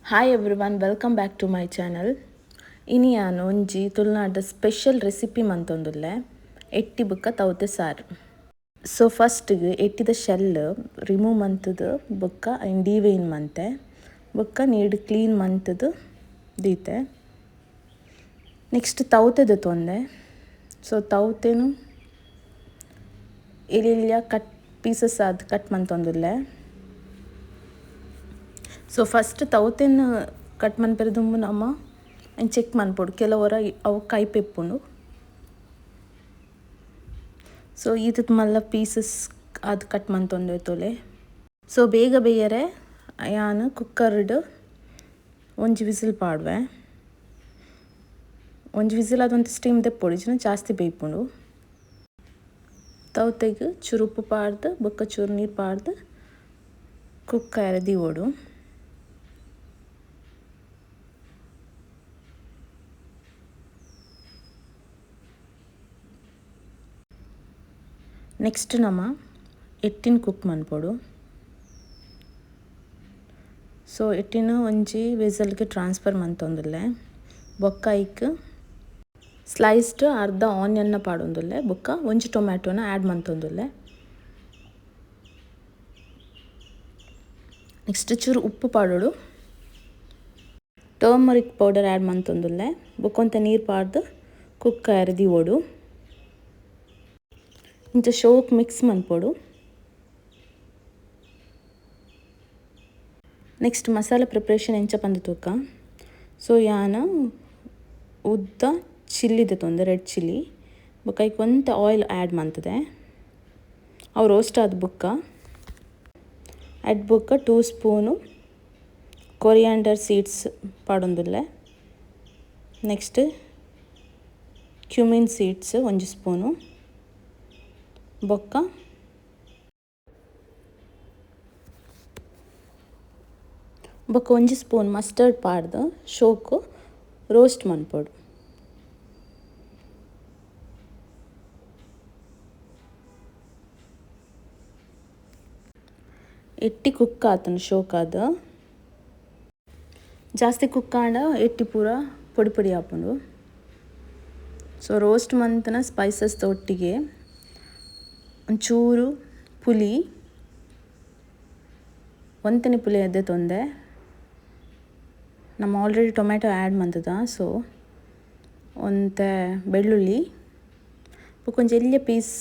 Hi everyone, welcome back to my channel. ಇನಿ ನಾನು ಒಂಜಿ ತುಳುನಾಡ ಸ್ಪೆಷಲ್ ರೆಸಿಪಿ ಮಂತೊಂದುಲ್ಲೆ ಎಟ್ಟಿ ಬುಕ್ಕ ತೌತೆ ಸಾರು. ಸೊ ಫಸ್ಟ್ಗೆ ಎಟ್ಟಿದ ಶೆಲ್ ರಿಮೂವ್ ಮಂತದ್ದು ಬುಕ್ಕ ಡೀವೇನ್ ಮಂತೆ ಬುಕ್ಕ ನೀರು ಕ್ಲೀನ್ ಮಂತದ್ದು ದೀತೆ. ನೆಕ್ಸ್ಟ್ ತೌತೆದು ತೊಂದೆ. ಸೊ ತೌತೆನು ಇಲ್ಲಿಯ ಕಟ್ ಪೀಸಸ್ ಅದು ಕಟ್ ಮಂತೊಂದುಲ್ಲೆ. ಸೊ ಫಸ್ಟ್ ತೌತೆನ ಕಟ್ ಮನ್ಪೆರದುಂಬು ನಮ್ಮ ಚೆಕ್ ಮನ್ಪೊಡು ಕೆಲವರ ಅವು ಕೈಪೆಪ್ಪುಂಡು. ಸೊ ಈತದ ಮಲ್ಲ ಪೀಸಸ್ ಅದು ಕಟ್ ಮಂತೊಂದೊಯ್ತೊಲೆ. ಸೊ ಬೇಗ ಬೇಯರೆ ಯಾನು ಕುಕ್ಕರ್ಡ್ ಒಂಜಿ ವಿಸಿಲ್ ಪಾಡುವೆ. ಒಂಜಿ ವಿಸಿಲ್ ಅದೊಂದು ಸ್ಟೀಮ್ ತೆಪ್ಪೊಡು ಜಾಸ್ತಿ ಬೇಯ್ಪುಂಡು. ತೌತೆಗ್ ಚೂರು ಉಪ್ಪು ಪಾಡ್ದು ಬೊಕ್ಕ ಚೂರು ನೀರು ಪಾಡ್ದು ಕುಕ್ಕರ್ ದೀವೋಡು. ನೆಕ್ಸ್ಟ್ ನಮ್ಮ ಎಟ್ಟಿನ ಕುಕ್ ಮನ್ಪೊಡು. ಸೊ ಎಟ್ಟಿನ ಒಂಜಿ ವೆಸಲ್ಗೆ ಟ್ರಾನ್ಸ್ಫರ್ ಮಂತೊಂದುಲ್ಲೆ. ಬೊಕ್ಕ ಐಕ್ ಸ್ಲೈಸ್ಡ್ ಅರ್ಧ ಆನಿಯನ್ನ ಪಾಡೊಂದುಲ್ಲೆ ಬೊಕ್ಕ ಒಂಜಿ ಟೊಮ್ಯಾಟೋನ ಆ್ಯಡ್ ಮಂತೊಂದುಲ್ಲೆ. ನೆಕ್ಸ್ಟ್ ಚೂರು ಉಪ್ಪು ಪಾಡೋಡು. ಟರ್ಮರಿಕ್ ಪೌಡರ್ ಆ್ಯಡ್ ಮಂತೊಂದುಲ್ಲೆ ಬೊಕ್ಕೊಂತ ನೀರು ಪಾಡ್ದು ಕುಕ್ಕರ್ ದೀವೋಡು. ಇಂಚ ಶೋಕ್ ಮಿಕ್ಸ್ ಮನ್ಪೊಡು. ನೆಕ್ಸ್ಟ್ ಮಸಾಲೆ ಪ್ರಿಪ್ರೇಷನ್ ಎಂಚ ಪಂದು ತೂಕ. ಸೊ ಯಾನ ಉದ್ದ ಚಿಲ್ಲಿದೆ ತೊಂದೆ ರೆಡ್ ಚಿಲ್ಲಿ ಬೊಕ್ಕ ಐಕ್ ಒಂತೆ ಆಯಿಲ್ ಆ್ಯಡ್ ಮಂತದೆ. ಅವು ರೋಸ್ಟ್ ಆದ ಬುಕ್ಕ ಅಡ್ ಬುಕ್ಕ 2 ಸ್ಪೂನು ಕೊರಿಯಾಂಡರ್ ಸೀಡ್ಸ್ ಪಾಡೊಂದುಲ್ಲೆ. ನೆಕ್ಸ್ಟ್ ಕ್ಯುಮಿನ್ ಸೀಡ್ಸ್ ಒಂಜಿ ಸ್ಪೂನು ಬೊಕ್ಕ ಒಂಜಿ ಸ್ಪೂನ್ ಮಸ್ಟರ್ಡ್ ಪಾಡ್ದು ಶೋಕು ರೋಸ್ಟ್ ಮನ್ಪೊಡು. ಎಟ್ಟಿ ಕುಕ್ ಆತನು ಶೋಕಾದ ಜಾಸ್ತಿ ಕುಕ್ ಆಂಡ ಎಟ್ಟಿ ಪೂರ ಪೊಡಿ ಪೊಡಿ ಆಪುಂಡು. ಸೊ ರೋಸ್ಟ್ ಮಂತನ ಸ್ಪೈಸಸ್ ಒಟ್ಟಿಗೆ ಒಂಚೂರು ಪುಲಿ ಒಂತನಿ ಪುಲಿ ಎದ್ದೆ ತೊಂದೆ. ನಮ್ಮ ಆಲ್ರೆಡಿ ಟೊಮ್ಯಾಟೊ ಆ್ಯಡ್ ಮಂತದ. ಸೊ ಒಂತೆ ಬೆಳ್ಳುಳ್ಳಿ ಬೊಕ್ಕ ಒಂಜಿ ಎಲ್ಯ ಪೀಸ್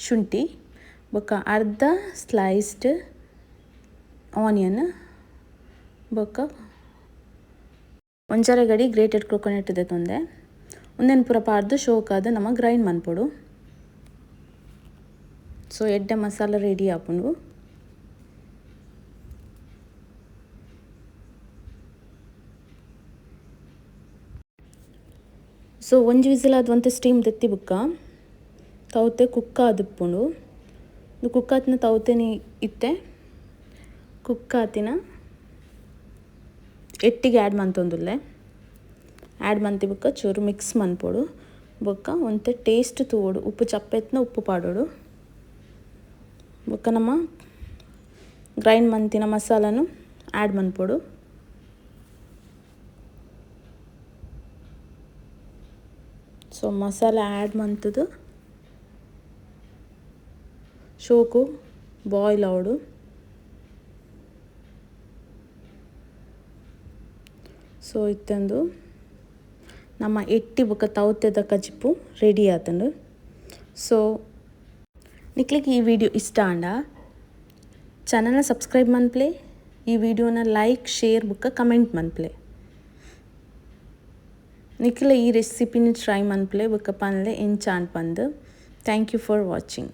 ಶುಂಠಿ ಬೊಕ್ಕ ಅರ್ಧ ಸ್ಲೈಸ್ಡ್ ಆನಿಯನ್ ಬೊಕ್ಕ ಒಂಜರ ಗಡಿ ಗ್ರೇಟೆಡ್ ಕೊಕೊನೆಟ್ ದೆ ತೊಂದೆ. ಒಂದೆನ್ ಪೂರ ಪಾಡ್ದು ಶೋಕಾದ ನಮ್ಮ ಗ್ರೈಂಡ್ ಮನ್ಪೊಡು. ಸೊ ಎಡ್ಡೆ ಮಸಾಲ ರೆಡಿ ಆಪುಂಡು. ಸೊ ಒಂಜಿ ವಿಸಿಲ್ ಆದ ಒಂತೆ ಸ್ಟೀಮ್ ತೆತ್ತಿ ಬುಕ್ಕ ತೌತೆ ಕುಕ್ಕ ಆದಿಪ್ಪುಂಡು. ಇದು ಕುಕ್ ಆತಿನ ತೌತೆನಿ ಇತ್ತೆ ಕುಕ್ ಆತಿನ ಎಟ್ಟಿಗೆ ಆ್ಯಡ್ ಮಂತೊಂದುಲ್ಲೆ. ಆ್ಯಡ್ ಮಂತಿ ಬುಕ್ಕ ಚೂರು ಮಿಕ್ಸ್ ಮನ್ಪೊಡು ಬೊಕ್ಕ ಒಂತೆ ಟೇಸ್ಟ್ ತೂವೋಡು. ಉಪ್ಪು ಚಪ್ಪೆತ್ನ ಉಪ್ಪು ಪಾಡೋಡು ಬೊಕ್ಕ ನಮ್ಮ ಗ್ರೈಂಡ್ ಮಂತಿನ ಮಸಾಲನು ಆ್ಯಡ್ ಮನ್ಪೊಡು. ಸೊ ಮಸಾಲ ಆ್ಯಡ್ ಮಂತದು ಶೋಕು ಬಾಯ್ಲ್ ಆವಡು. ಸೊ ಇತ್ತಂದು ನಮ್ಮ ಎಟ್ಟಿ ಬೊಕ್ಕ ತೌತೆದ ಕಜಿಪು ರೆಡಿ ಆತಂಡು. ಸೊ ನಿಕ್ಲಿಗೆ ಈ ವಿಡಿಯೋ ಇಷ್ಟ ಆಂಡ ಚಾನಲ್ನ ಸಬ್ಸ್ಕ್ರೈಬ್ ಮನ್ಪ್ಲೆ, ಈ ವಿಡಿಯೋನ ಲೈಕ್ ಶೇರ್ ಬೊಕ್ಕ ಕಮೆಂಟ್ ಮನ್ಪ್ಲೆ. ನಿಖಿಲ ಈ ರೆಸಿಪಿನ ಟ್ರೈ ಮನ್ಪ್ಲೆ ಬೊಕ್ಕ ಪನ್ಲೆ ಎಂಚಾನ್ ಪಂದು. Thank you for watching.